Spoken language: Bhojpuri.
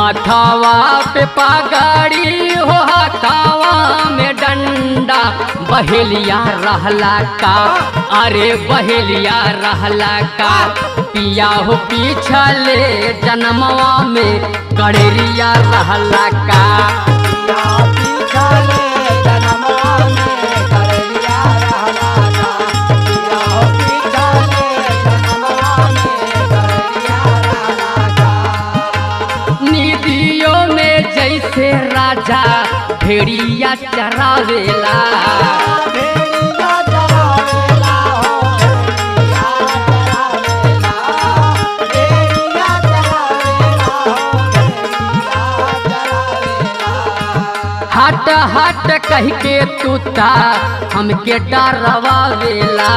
माथावा पे पगड़ी हो हाथावा में डंडा बहेलिया रहला का अरे बहेलिया रहला का पिया हो पिछले जन्मवा में गड़ेरिया रहला का निधियों में जैसे राजा भेड़िया चरावेला हट हट कह के तूता हमके डरवावेला।